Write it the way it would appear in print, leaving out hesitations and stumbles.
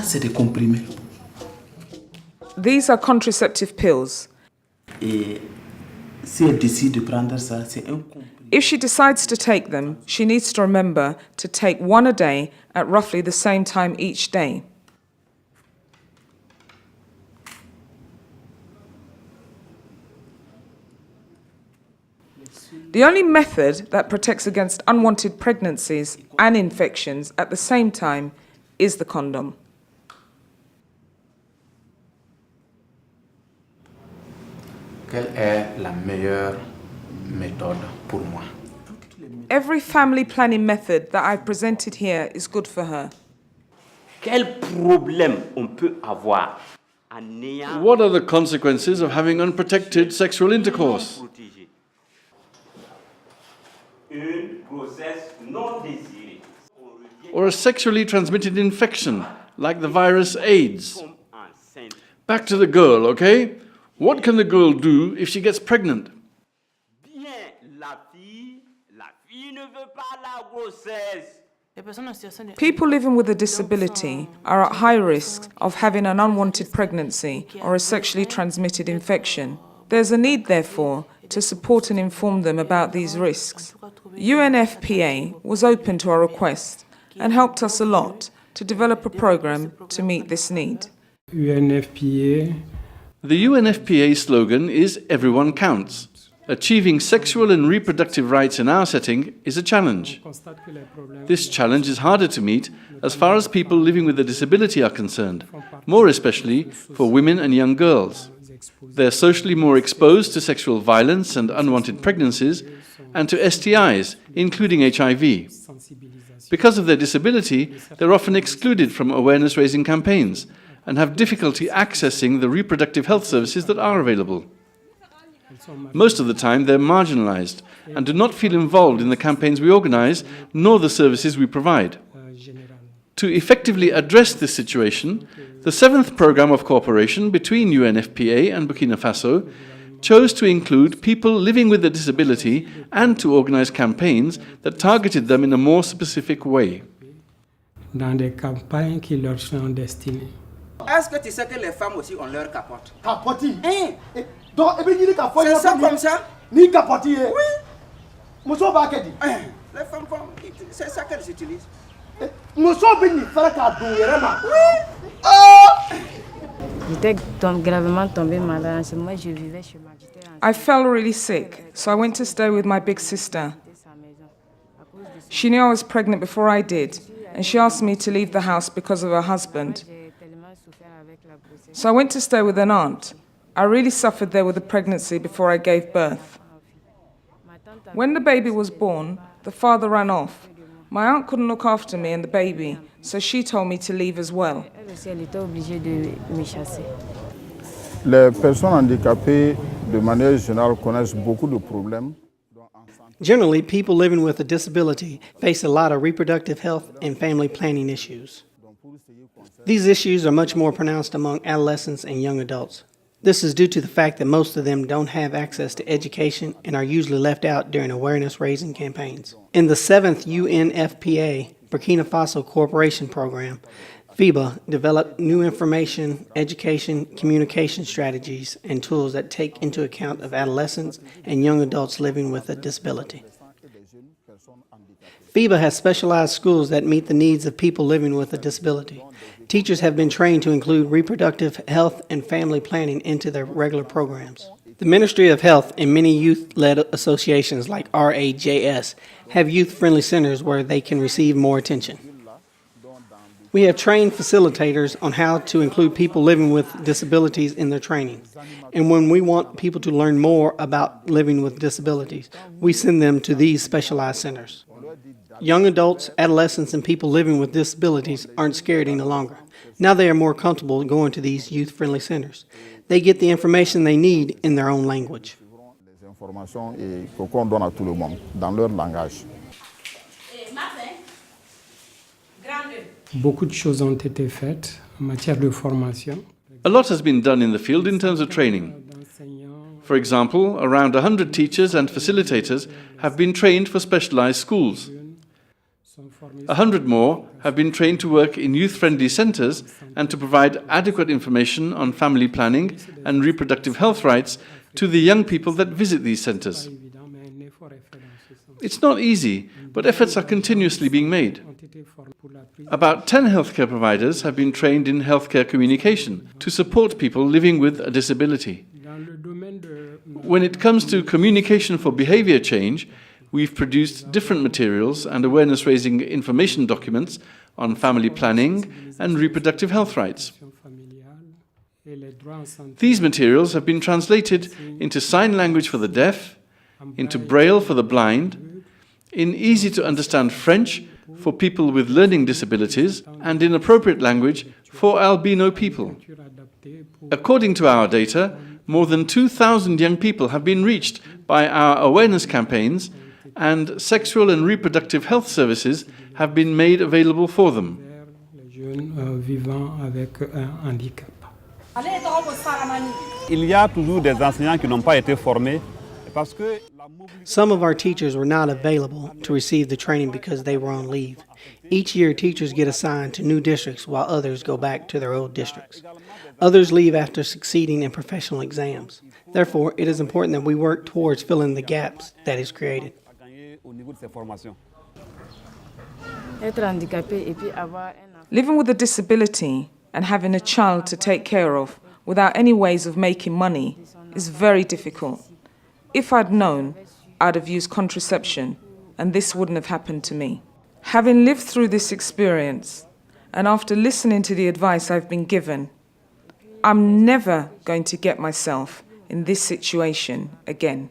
c'est des comprimés. These are contraceptive pills. Et si elle décide de prendre ça, c'est un comprimé. If she decides to take them, she needs to remember to take one a day at roughly the same time each day. The only method that protects against unwanted pregnancies and infections at the same time is the condom. Quelle est la meilleure méthode pour moi? Every family planning method that I've presented here is good for her. Quel problème on peut avoir en ayant What are the consequences of having unprotected sexual intercourse? protégé une grossesse non désirée? On revient Or a sexually transmitted infection, like the virus AIDS? comme enceinte. Back to the girl, okay? What can the girl do if she gets pregnant? Bien, la fille ne veut pas la grossesse. People living with a disability are at high risk of having an unwanted pregnancy or a sexually transmitted infection. There's a need, therefore, to support and inform them about these risks. UNFPA was open to our request and helped us a lot to develop a program to meet this need. UNFPA. The UNFPA slogan is "Everyone counts." Achieving sexual and reproductive rights in our setting is a challenge. This challenge is harder to meet as far as people living with a disability are concerned, more especially for women and young girls. They're socially more exposed to sexual violence and unwanted pregnancies, and to STIs, including HIV. Because of their disability, they're often excluded from awareness-raising campaigns and have difficulty accessing the reproductive health services that are available. Most of the time, they're marginalized and do not feel involved in the campaigns we organize, nor the services we provide. To effectively address this situation, the 7th Programme of Cooperation between UNFPA and Burkina Faso chose to include people living with a disability and to organize campaigns that targeted them in a more specific way. Dans des campagnes qui leur sont destinées. Est-ce que tu sais que les femmes aussi ont leur capote? Capote? Hein? Donc, C'est ça comme ça? Ni capote? Oui. Les femmes font, c'est ça qu'elles utilisent. Oui. J'étais gravement tombée malade. Moi, je vivais chez ma mère. I fell really sick, so I went to stay with my big sister. She knew I was pregnant before I did, and she asked me to leave the house because of her husband. So I went to stay with an aunt. I really suffered there with the pregnancy before I gave birth. When the baby was born, the father ran off. My aunt couldn't look after me and the baby, so she told me to leave as well. Les personnes handicapées, de manière générale, connaissent beaucoup de problèmes. Generally, people living with a disability face a lot of reproductive health and family planning issues. These issues are much more pronounced among adolescents and young adults. This is due to the fact that most of them don't have access to education and are usually left out during awareness-raising campaigns. In the 7th UNFPA Burkina Faso Cooperation Program, FIBA developed new information, education, communication strategies, and tools that take into account of adolescents and young adults living with a disability. FIBA has specialized schools that meet the needs of people living with a disability. Teachers have been trained to include reproductive health and family planning into their regular programs. The Ministry of Health and many youth-led associations like RAJS have youth-friendly centers where they can receive more attention. We have trained facilitators on how to include people living with disabilities in their training. And when we want people to learn more about living with disabilities, we send them to these specialized centers. Young adults, adolescents, and people living with disabilities aren't scared any longer. Now they are more comfortable going to these youth-friendly centers. They get the information they need in their own language. Beaucoup de choses ont été faites en matière de formation. A lot has been done in the field in terms of training. For example, around 100 teachers and facilitators have been trained for specialized schools. 100 more have been trained to work in youth-friendly centres and to provide adequate information on family planning and reproductive health rights to the young people that visit these centres. It's not easy, but efforts are continuously being made. About 10 healthcare providers have been trained in healthcare communication to support people living with a disability. When it comes to communication for behaviour change, we've produced different materials and awareness-raising information documents on family planning and reproductive health rights. These materials have been translated into sign language for the deaf, into Braille for the blind, in easy-to-understand French for people with learning disabilities, and in appropriate language for albino people. According to our data, more than 2,000 young people have been reached by our awareness campaigns, and sexual and reproductive health services have been made available for them. Il y a toujours des enseignants qui n'ont pas été formés parce que Some of our teachers were not available to receive the training because they were on leave. Each year, teachers get assigned to new districts while others go back to their old districts. Others leave after succeeding in professional exams. Therefore, it is important that we work towards filling the gaps that is created. Living with a disability and having a child to take care of without any ways of making money is very difficult. If I'd known, I'd have used contraception, and this wouldn't have happened to me. Having lived through this experience, and after listening to the advice I've been given, I'm never going to get myself in this situation again.